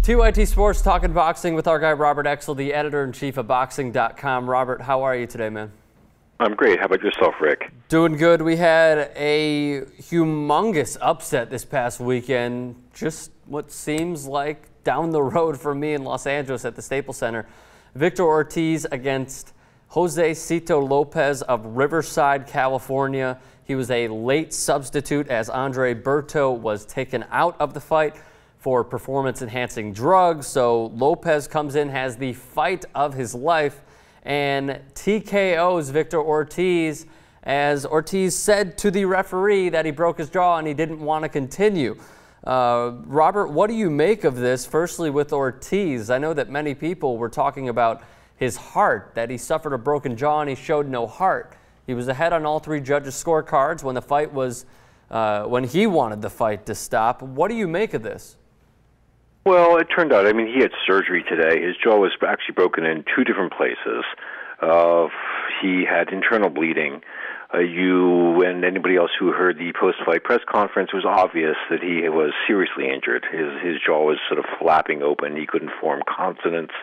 TYT Sports, talking boxing with our guy Robert Exel, the editor-in-chief of boxing.com. Robert, how are you today, man? I'm great. How about yourself, Rick? Doing good. We had a humongous upset this past weekend. Just what seems like down the road for me in Los Angeles at the Staples Center. Victor Ortiz against Josesito Lopez of Riverside, California. He was a late substitute as Andre Berto was taken out of the fight for performance-enhancing drugs. So Lopez comes in, has the fight of his life, and TKOs Victor Ortiz, as Ortiz said to the referee that he broke his jaw and he didn't want to continue. Robert, what do you make of this? Firstly, with Ortiz, I know that many people were talking about his heart, that he suffered a broken jaw and he showed no heart. He was ahead on all three judges' scorecards when the fight was, when he wanted the fight to stop. What do you make of this? Well, it turned out, he had surgery today. His jaw was actually broken in two different places. He had internal bleeding. You and anybody else who heard the post-fight press conference, it was obvious that he was seriously injured. His jaw was sort of flapping open. He couldn't form consonants.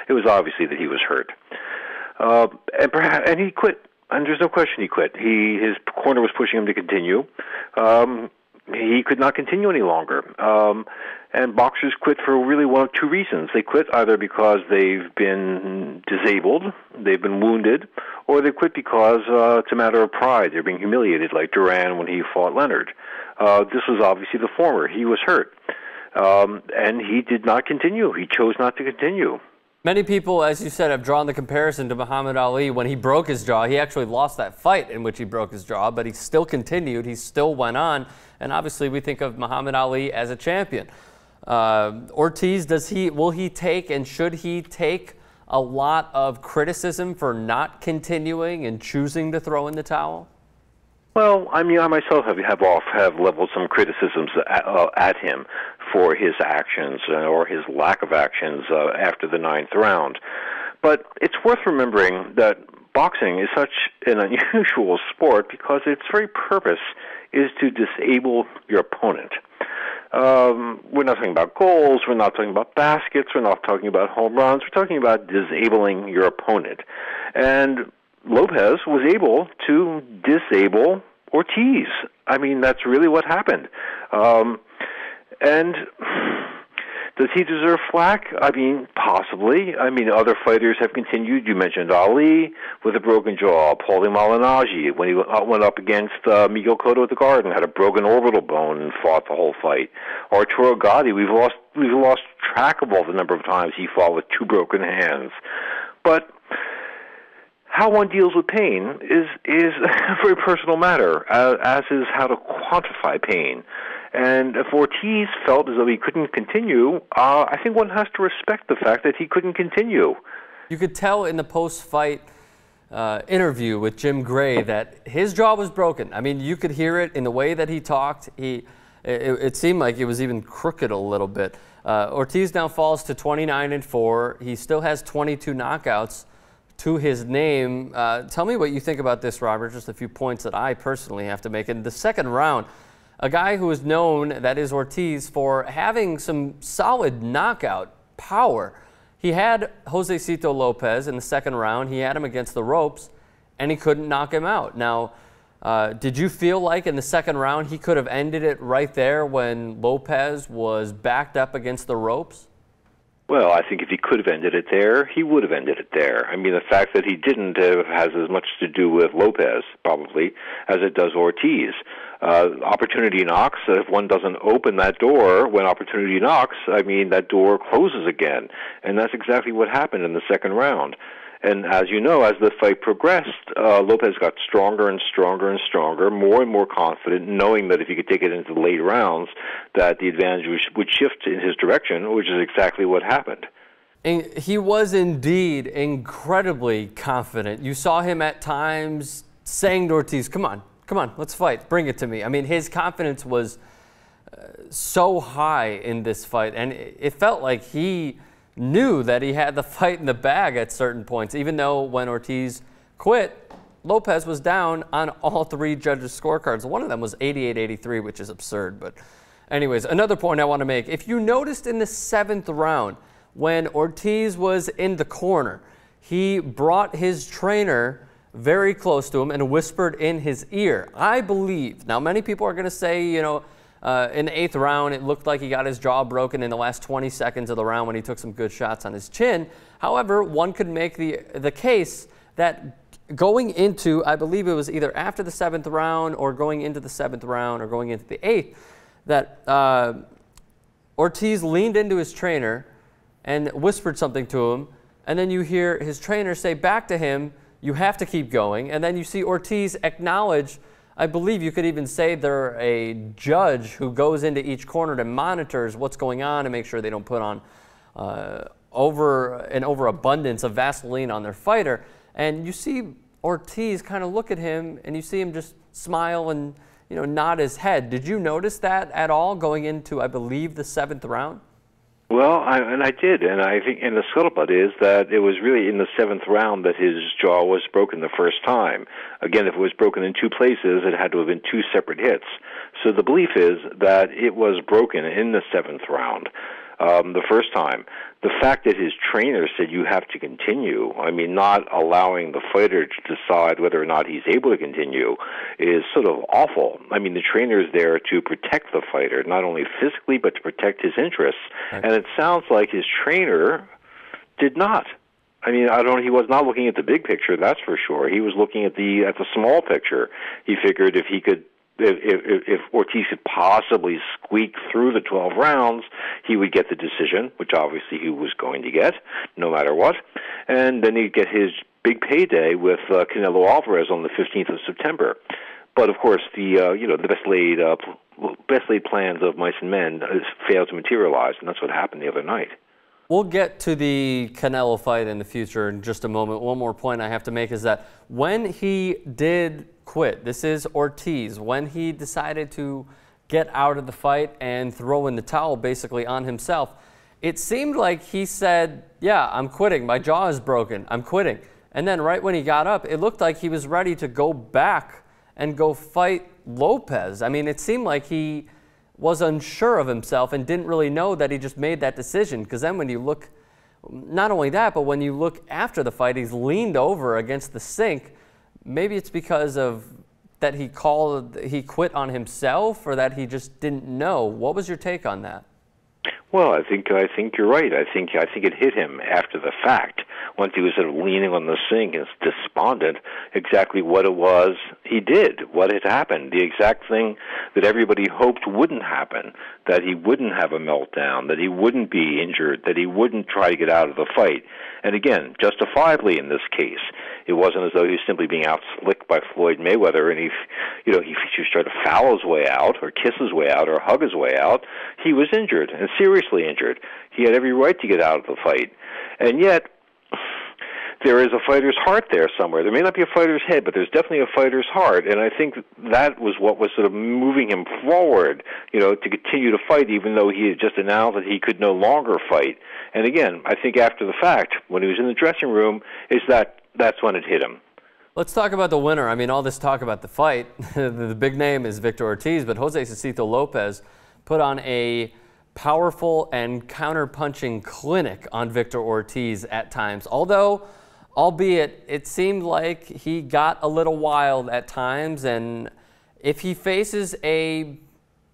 It was obviously that he was hurt. And he quit. And there's no question he quit. His corner was pushing him to continue. He could not continue any longer. And boxers quit for really one of two reasons. They quit either because they've been disabled, they've been wounded, or they quit because it's a matter of pride. They're being humiliated, like Duran when he fought Leonard. This was obviously the former. He was hurt. And he did not continue. He chose not to continue. Many people, as you said, have drawn the comparison to Muhammad Ali. When he broke his jaw, he actually lost that fight in which he broke his jaw, but he still continued. He still went on. And obviously, we think of Muhammad Ali as a champion. Ortiz, will he take and should he take a lot of criticism for not continuing and choosing to throw in the towel? Well, I myself have leveled some criticisms at him for his actions or his lack of actions after the ninth round. But it's worth remembering that boxing is such an unusual sport because its very purpose is to disable your opponent. We're not talking about goals, we're not talking about baskets, we're not talking about home runs, we're talking about disabling your opponent. And Lopez was able to disable Ortiz. That's really what happened. And does he deserve flack? Possibly. Other fighters have continued. You mentioned Ali with a broken jaw, Paulie Malignaggi when he went up against Miguel Cotto at the Garden, had a broken orbital bone and fought the whole fight. Arturo Gatti, we've lost track of all the number of times he fought with two broken hands. But how one deals with pain is a very personal matter, as is how to quantify pain. And if Ortiz felt as though he couldn't continue, I think one has to respect the fact that he couldn't continue. You could tell in the post-fight interview with Jim Gray that his jaw was broken. You could hear it in the way that he talked. It seemed like it was even crooked a little bit. Ortiz now falls to 29-4. He still has 22 knockouts to his name. Tell me what you think about this, Robert. Just a few points that I personally have to make. In the second round, a guy who is known, that is Ortiz, for having some solid knockout power. He had Josesito Lopez in the second round. He had him against the ropes, and he couldn't knock him out. Now, did you feel like in the second round he could have ended it right there when Lopez was backed up against the ropes? Well, I think if he could have ended it there, he would have ended it there. The fact that he didn't has as much to do with Lopez, probably, as it does Ortiz. Opportunity knocks. If one doesn't open that door when opportunity knocks, that door closes again. And that's exactly what happened in the second round. And as you know, as the fight progressed, Lopez got stronger and stronger and stronger, more and more confident, knowing that if he could take it into the late rounds, that the advantage would shift in his direction, which is exactly what happened. And he was indeed incredibly confident. You saw him at times saying to Ortiz, come on, let's fight, bring it to me. His confidence was so high in this fight, and it felt like he knew that he had the fight in the bag at certain points, even though when Ortiz quit, Lopez was down on all three judges' scorecards. One of them was 88-83, which is absurd, but Anyways, another point I want to make. If you noticed in the 7th round, when Ortiz was in the corner, he brought his trainer very close to him and whispered in his ear. I believe, now many people are going to say, you know, in the 8th round, it looked like he got his jaw broken in the last 20 seconds of the round when he took some good shots on his chin. However, one could make the case that going into, I believe it was either after the 7th round or going into the 7th round or going into the 8th, that Ortiz leaned into his trainer and whispered something to him, and then you hear his trainer say back to him, "You have to keep going," and then you see Ortiz acknowledge, I believe you could even say they're a judge who goes into each corner and monitors what's going on and make sure they don't put on an overabundance of Vaseline on their fighter. And you see Ortiz kind of look at him, and you see him just smile and, you know, nod his head. Did you notice that at all going into, I believe, the 7th round? Well, I did, and I think, and the scuttlebutt is that it was really in the 7th round that his jaw was broken the first time. Again, if it was broken in 2 places, it had to have been 2 separate hits. So the belief is that it was broken in the 7th round. The first time. The fact that his trainer said you have to continue, I mean, not allowing the fighter to decide whether or not he's able to continue is sort of awful. I mean, the trainer is there to protect the fighter, not only physically, but to protect his interests. Okay. And it sounds like his trainer did not. I mean, he was not looking at the big picture, that's for sure. He was looking at the small picture. He figured if he could, if Ortiz could possibly squeak through the 12 rounds, he would get the decision, which obviously he was going to get, no matter what. And then he'd get his big payday with Canelo Alvarez on the 15th of September. But of course, the best laid plans of mice and men failed to materialize, and that's what happened the other night. We'll get to the Canelo fight in the future in just a moment. One more point I have to make is that when he did quit, this is Ortiz, when he decided to get out of the fight and throw in the towel basically on himself, it seemed like he said, yeah, I'm quitting. My jaw is broken. I'm quitting. And then right when he got up, it looked like he was ready to go back and go fight Lopez. I mean, it seemed like he was unsure of himself and didn't really know that he just made that decision. Because then when you look, not only that, but when you look after the fight, he's leaned over against the sink. Maybe it's because of that he quit on himself, or that he just didn't know. What was your take on that? Well, I think you're right. I think it hit him after the fact, once he was sort of leaning on the sink and despondent, exactly what it was he did, what had happened, the exact thing that everybody hoped wouldn't happen, that he wouldn't have a meltdown, that he wouldn't be injured, that he wouldn't try to get out of the fight. And again, justifiably in this case, it wasn't as though he was simply being out-slicked by Floyd Mayweather and he just tried to foul his way out or kiss his way out or hug his way out. He was injured, and seriously injured. He had every right to get out of the fight. And yet, there is a fighter's heart there somewhere. There may not be a fighter's head, but there's definitely a fighter's heart. And I think that was what was sort of moving him forward, to continue to fight, even though he had just announced that he could no longer fight. And again, I think after the fact, when he was in the dressing room, that's when it hit him. Let's talk about the winner. I mean, all this talk about the fight, the big name is Victor Ortiz, but Josesito Lopez put on a powerful and counter-punching clinic on Victor Ortiz at times. Albeit it seemed like he got a little wild at times, and if he faces a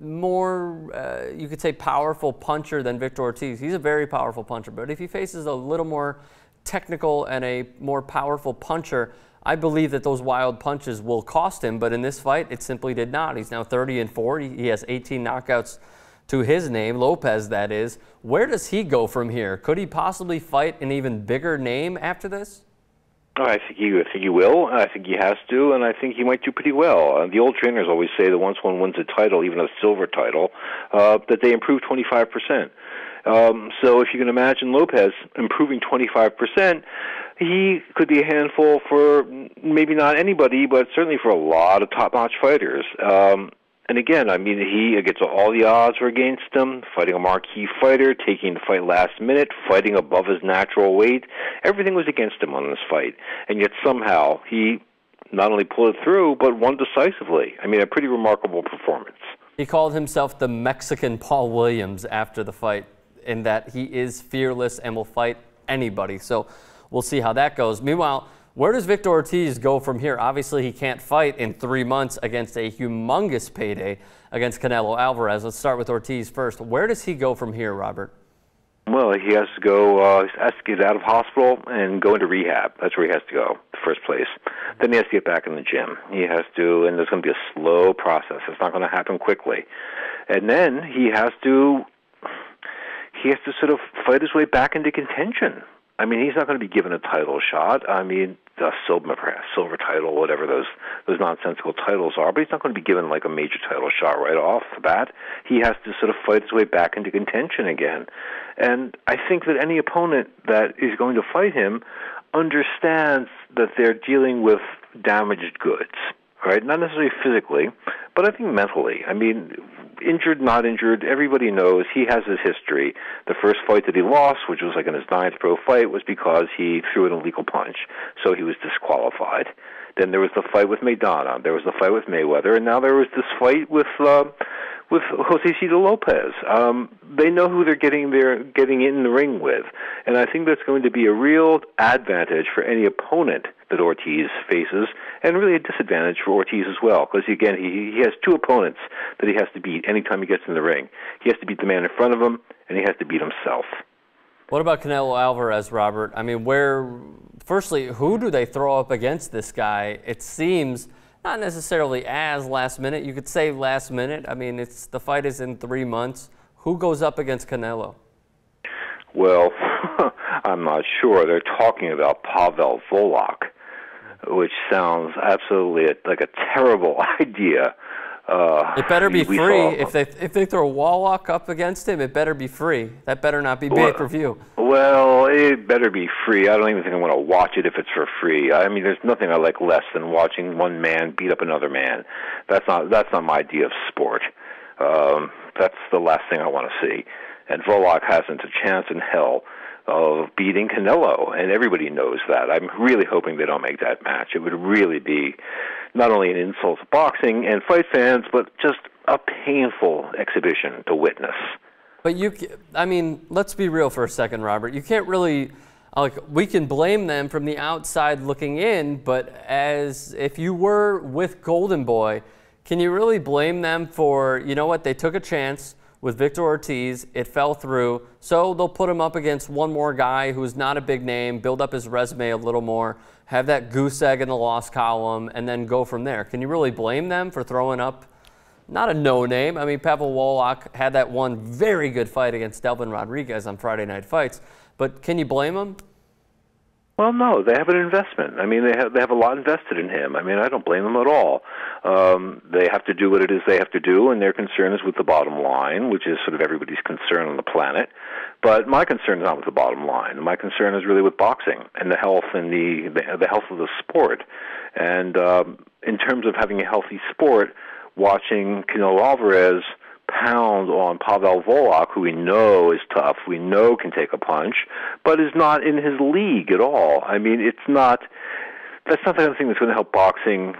more, you could say, powerful puncher than Victor Ortiz, he's a very powerful puncher, but if he faces a little more technical and a more powerful puncher, I believe that those wild punches will cost him, but in this fight, it simply did not. He's now 30-4. He has 18 knockouts to his name, Lopez, that is. Where does he go from here? Could he possibly fight an even bigger name after this? Oh, I think he will. I think he has to, and I think he might do pretty well. The old trainers always say that once one wins a title, even a silver title, that they improve 25%. So if you can imagine Lopez improving 25%, he could be a handful for maybe not anybody, but certainly for a lot of top-notch fighters. And again, I mean, he gets all the odds were against him, fighting a marquee fighter, taking the fight last minute, fighting above his natural weight. Everything was against him on this fight. And yet somehow he not only pulled it through, but won decisively. I mean, a pretty remarkable performance. He called himself the Mexican Paul Williams after the fight, in that he is fearless and will fight anybody. So we'll see how that goes. Meanwhile, where does Victor Ortiz go from here? Obviously, he can't fight in 3 months against a humongous payday against Canelo Alvarez. Let's start with Ortiz first. Where does he go from here, Robert? Well, he has to go, has to get out of hospital and go into rehab. That's where he has to go, the first place. Then he has to get back in the gym. He has to, and there's going to be a slow process. It's not going to happen quickly. And then he has to sort of fight his way back into contention. I mean, he's not going to be given a title shot. I mean, a silver title, whatever those nonsensical titles are, but he's not going to be given like a major title shot right off the bat. He has to sort of fight his way back into contention again. And I think that any opponent that is going to fight him understands that they're dealing with damaged goods, right? Not necessarily physically, but I think mentally. I mean, injured, not injured, everybody knows he has his history. The first fight that he lost, which was like in his 9th pro fight, was because he threw an illegal punch, so he was disqualified. Then there was the fight with Maidana, there was the fight with Mayweather, and now there was this fight with Josesito Lopez. They know who they're getting in the ring with, and I think that's going to be a real advantage for any opponent that Ortiz faces, and really a disadvantage for Ortiz as well, because again, he has 2 opponents that he has to beat anytime he gets in the ring. He has to beat the man in front of him, and he has to beat himself. What about Canelo Alvarez, Robert? I mean, firstly, who do they throw up against this guy? It seems not necessarily as last minute. You could say last minute. I mean, the fight is in 3 months. Who goes up against Canelo? Well, I'm not sure. They're talking about Pavel Volok, which sounds absolutely like a terrible idea. It better be free. If they throw Wallach up against him, it better be free. That better not be pay-per-view. Well, it better be free. I don't even think I'm going to watch it if it's for free. I mean, there's nothing I like less than watching one man beat up another man. That's not my idea of sport. That's the last thing I want to see. And Volok hasn't a chance in hell of beating Canelo, and everybody knows that. I'm really hoping they don't make that match. It would really be not only an insult to boxing and fight fans, but just a painful exhibition to witness. But I mean, let's be real for a second, Robert. You can't really, we can blame them from the outside looking in, but as if you were with Golden Boy, can you really blame them for, you know what, they took a chance with Victor Ortiz, it fell through, so they'll put him up against one more guy who's not a big name, build up his resume a little more, have that goose egg in the loss column, and then go from there. Can you really blame them for throwing up not a no-name? I mean, Pavel Wallach had that one very good fight against Delvin Rodriguez on Friday Night Fights, but can you blame him? Well, no, they have an investment. I mean, they have a lot invested in him. I mean, I don't blame them at all. They have to do what it is they have to do, and their concern is with the bottom line, which is sort of everybody's concern on the planet. But my concern is not with the bottom line. My concern is really with boxing and the health and the health of the sport. And in terms of having a healthy sport, watching Canelo Alvarez pound on Pavel Volok, who we know is tough, we know can take a punch, but is not in his league at all. I mean, that's not the kind of thing that's going to help boxing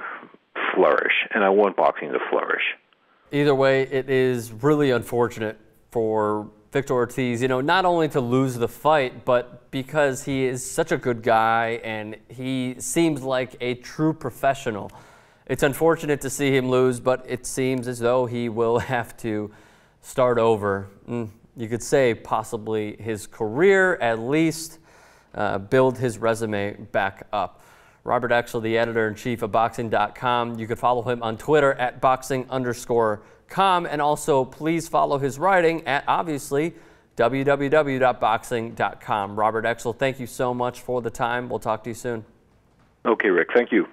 flourish, and I want boxing to flourish. Either way, it is really unfortunate for Victor Ortiz, you know, not only to lose the fight, but because he is such a good guy and he seems like a true professional. It's unfortunate to see him lose, but it seems as though he will have to start over. You could say possibly his career, at least build his resume back up. Robert Exel, the editor-in-chief of Boxing.com. You could follow him on Twitter at boxing_com, and also please follow his writing at, obviously, www.boxing.com. Robert Exel, thank you so much for the time. We'll talk to you soon. Okay, Rick. Thank you.